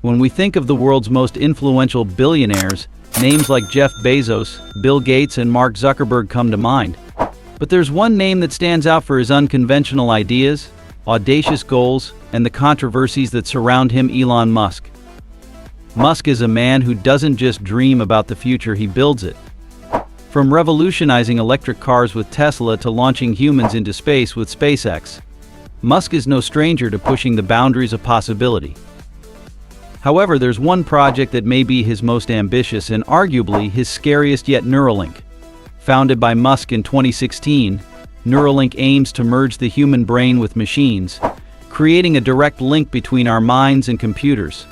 When we think of the world's most influential billionaires, names like Jeff Bezos, Bill Gates, and Mark Zuckerberg come to mind. But there's one name that stands out for his unconventional ideas, audacious goals, and the controversies that surround him: Elon Musk. Musk is a man who doesn't just dream about the future, he builds it. From revolutionizing electric cars with Tesla to launching humans into space with SpaceX, Musk is no stranger to pushing the boundaries of possibility. However, there's one project that may be his most ambitious and arguably his scariest yet: Neuralink. Founded by Musk in 2016, Neuralink aims to merge the human brain with machines, creating a direct link between our minds and computers.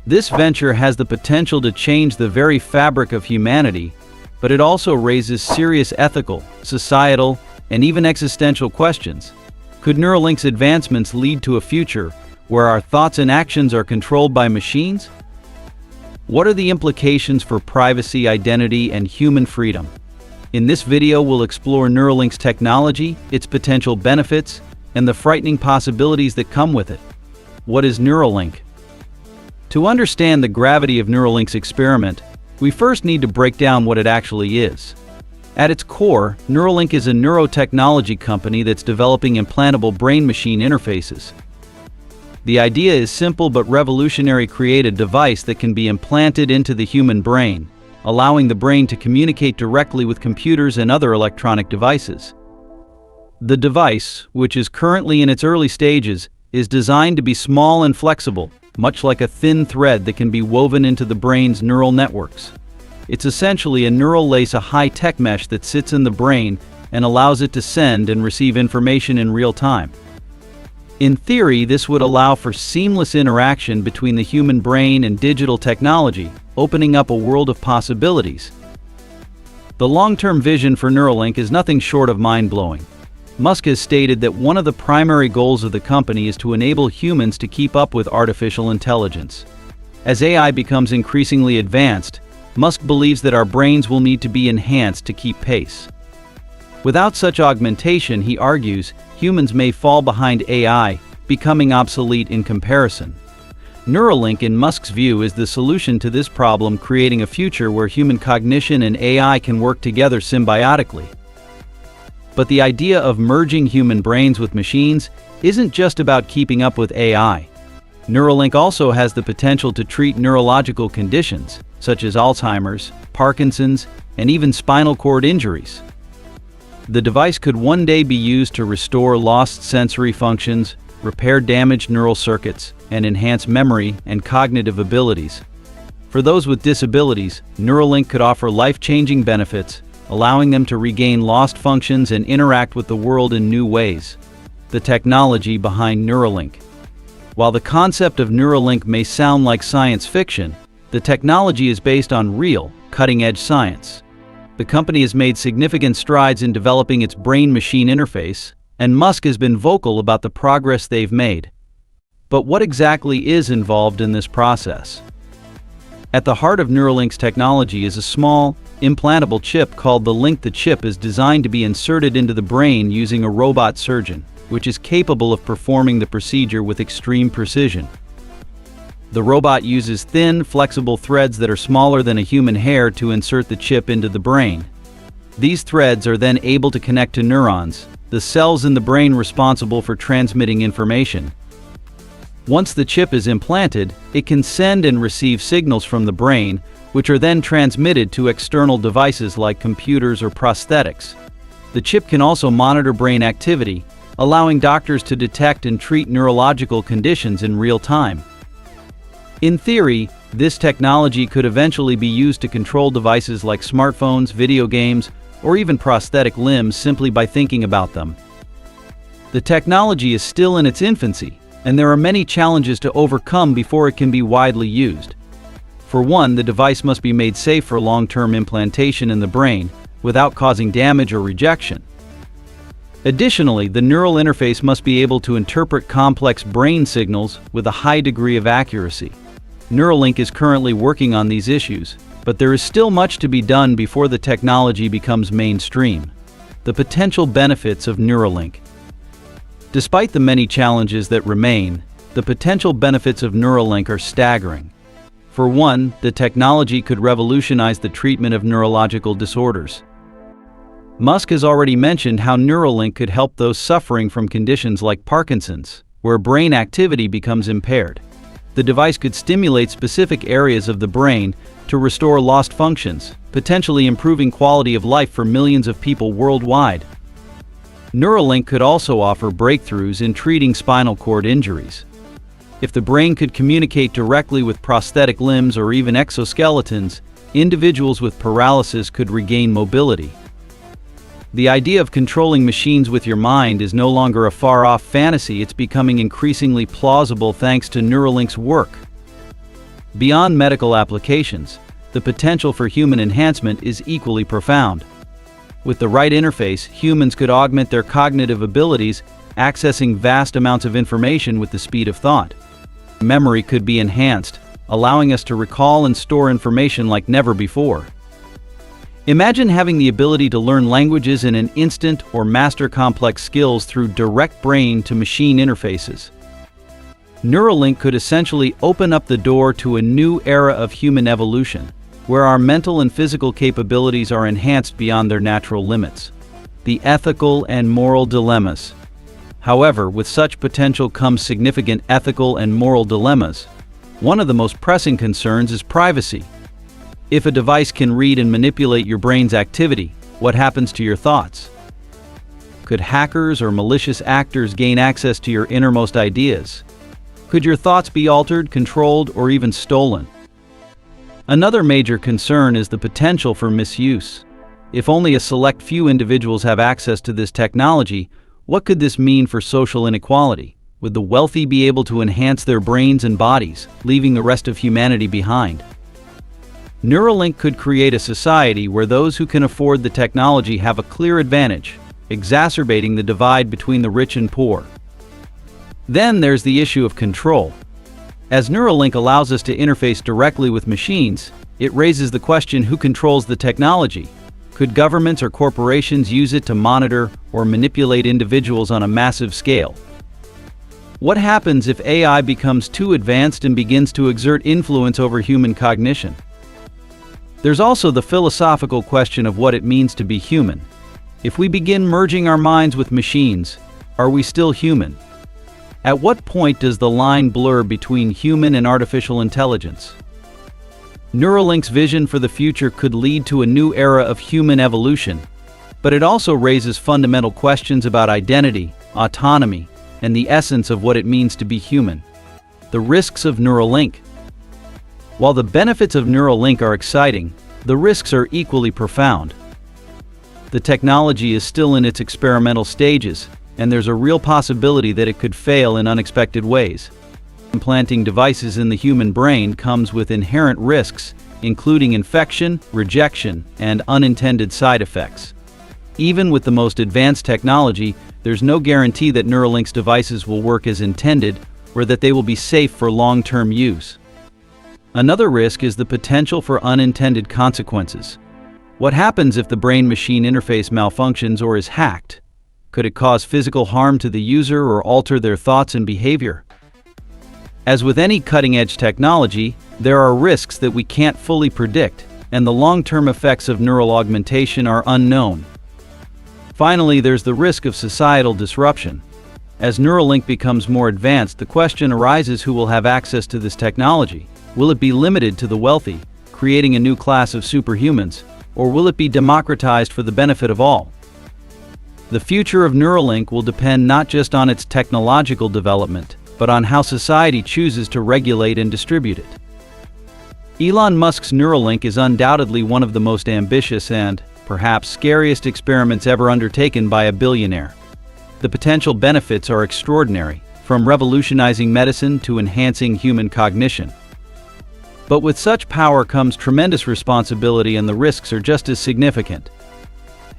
This venture has the potential to change the very fabric of humanity, but it also raises serious ethical, societal, and even existential questions. Could Neuralink's advancements lead to a future where our thoughts and actions are controlled by machines? What are the implications for privacy, identity, and human freedom? In this video, we'll explore Neuralink's technology, its potential benefits, and the frightening possibilities that come with it. What is Neuralink? To understand the gravity of Neuralink's experiment, we first need to break down what it actually is. At its core, Neuralink is a neurotechnology company that's developing implantable brain-machine interfaces. The idea is simple but revolutionary: create a device that can be implanted into the human brain, allowing the brain to communicate directly with computers and other electronic devices. The device, which is currently in its early stages, is designed to be small and flexible, much like a thin thread that can be woven into the brain's neural networks. It's essentially a neural lace, a high-tech mesh that sits in the brain and allows it to send and receive information in real time. In theory, this would allow for seamless interaction between the human brain and digital technology, opening up a world of possibilities. The long-term vision for Neuralink is nothing short of mind-blowing. Musk has stated that one of the primary goals of the company is to enable humans to keep up with artificial intelligence. As AI becomes increasingly advanced, Musk believes that our brains will need to be enhanced to keep pace. Without such augmentation, he argues, humans may fall behind AI, becoming obsolete in comparison. Neuralink, in Musk's view, is the solution to this problem, creating a future where human cognition and AI can work together symbiotically. But the idea of merging human brains with machines isn't just about keeping up with AI. Neuralink also has the potential to treat neurological conditions, such as Alzheimer's, Parkinson's, and even spinal cord injuries. The device could one day be used to restore lost sensory functions, repair damaged neural circuits, and enhance memory and cognitive abilities. For those with disabilities, Neuralink could offer life-changing benefits, allowing them to regain lost functions and interact with the world in new ways. The technology behind Neuralink. While the concept of Neuralink may sound like science fiction, the technology is based on real, cutting-edge science. The company has made significant strides in developing its brain-machine interface, and Musk has been vocal about the progress they've made. But what exactly is involved in this process? At the heart of Neuralink's technology is a small, implantable chip called the link. The chip is designed to be inserted into the brain using a robot surgeon, which is capable of performing the procedure with extreme precision. The robot uses thin, flexible threads that are smaller than a human hair to insert the chip into the brain. These threads are then able to connect to neurons, the cells in the brain responsible for transmitting information. Once the chip is implanted, it can send and receive signals from the brain, which are then transmitted to external devices like computers or prosthetics. The chip can also monitor brain activity, allowing doctors to detect and treat neurological conditions in real time. In theory, this technology could eventually be used to control devices like smartphones, video games, or even prosthetic limbs simply by thinking about them. The technology is still in its infancy, and there are many challenges to overcome before it can be widely used. For one, the device must be made safe for long-term implantation in the brain without causing damage or rejection. Additionally, the neural interface must be able to interpret complex brain signals with a high degree of accuracy. Neuralink is currently working on these issues, but there is still much to be done before the technology becomes mainstream. The potential benefits of Neuralink. Despite the many challenges that remain, The potential benefits of Neuralink are staggering. For one, the technology could revolutionize the treatment of neurological disorders. Musk has already mentioned how Neuralink could help those suffering from conditions like Parkinson's, where brain activity becomes impaired. The device could stimulate specific areas of the brain to restore lost functions, potentially improving quality of life for millions of people worldwide. Neuralink could also offer breakthroughs in treating spinal cord injuries. If the brain could communicate directly with prosthetic limbs or even exoskeletons, individuals with paralysis could regain mobility. The idea of controlling machines with your mind is no longer a far-off fantasy. It's becoming increasingly plausible thanks to Neuralink's work. Beyond medical applications, the potential for human enhancement is equally profound. With the right interface, humans could augment their cognitive abilities, accessing vast amounts of information with the speed of thought. Memory could be enhanced, allowing us to recall and store information like never before. Imagine having the ability to learn languages in an instant or master complex skills through direct brain-to-machine interfaces. Neuralink could essentially open up the door to a new era of human evolution, where our mental and physical capabilities are enhanced beyond their natural limits. The ethical and moral dilemmas. However, with such potential comes significant ethical and moral dilemmas. One of the most pressing concerns is privacy. If a device can read and manipulate your brain's activity, what happens to your thoughts? Could hackers or malicious actors gain access to your innermost ideas? Could your thoughts be altered, controlled, or even stolen? Another major concern is the potential for misuse. If only a select few individuals have access to this technology, what could this mean for social inequality? Would the wealthy be able to enhance their brains and bodies, leaving the rest of humanity behind? Neuralink could create a society where those who can afford the technology have a clear advantage, exacerbating the divide between the rich and poor. Then there's the issue of control. As Neuralink allows us to interface directly with machines, it raises the question: who controls the technology? Could governments or corporations use it to monitor or manipulate individuals on a massive scale? What happens if AI becomes too advanced and begins to exert influence over human cognition? There's also the philosophical question of what it means to be human. If we begin merging our minds with machines, are we still human? At what point does the line blur between human and artificial intelligence? Neuralink's vision for the future could lead to a new era of human evolution, but it also raises fundamental questions about identity, autonomy, and the essence of what it means to be human. The risks of Neuralink. While the benefits of Neuralink are exciting, the risks are equally profound. The technology is still in its experimental stages, and there's a real possibility that it could fail in unexpected ways. Implanting devices in the human brain comes with inherent risks, including infection, rejection, and unintended side effects. Even with the most advanced technology, there's no guarantee that Neuralink's devices will work as intended or that they will be safe for long-term use. Another risk is the potential for unintended consequences. What happens if the brain-machine interface malfunctions or is hacked? Could it cause physical harm to the user or alter their thoughts and behavior? As with any cutting-edge technology, there are risks that we can't fully predict, and the long-term effects of neural augmentation are unknown. Finally, there's the risk of societal disruption. As Neuralink becomes more advanced, the question arises: who will have access to this technology? Will it be limited to the wealthy, creating a new class of superhumans, or will it be democratized for the benefit of all? The future of Neuralink will depend not just on its technological development, but on how society chooses to regulate and distribute it. Elon Musk's Neuralink is undoubtedly one of the most ambitious and, perhaps, scariest experiments ever undertaken by a billionaire. The potential benefits are extraordinary, from revolutionizing medicine to enhancing human cognition. But with such power comes tremendous responsibility, and the risks are just as significant.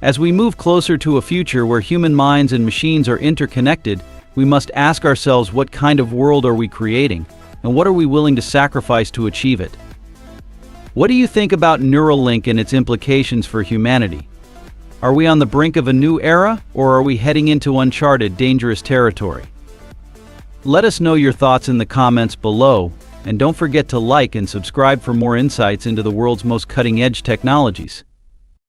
As we move closer to a future where human minds and machines are interconnected, we must ask ourselves, what kind of world are we creating, and what are we willing to sacrifice to achieve it? What do you think about Neuralink and its implications for humanity? Are we on the brink of a new era, or are we heading into uncharted, dangerous territory? Let us know your thoughts in the comments below, and don't forget to like and subscribe for more insights into the world's most cutting-edge technologies.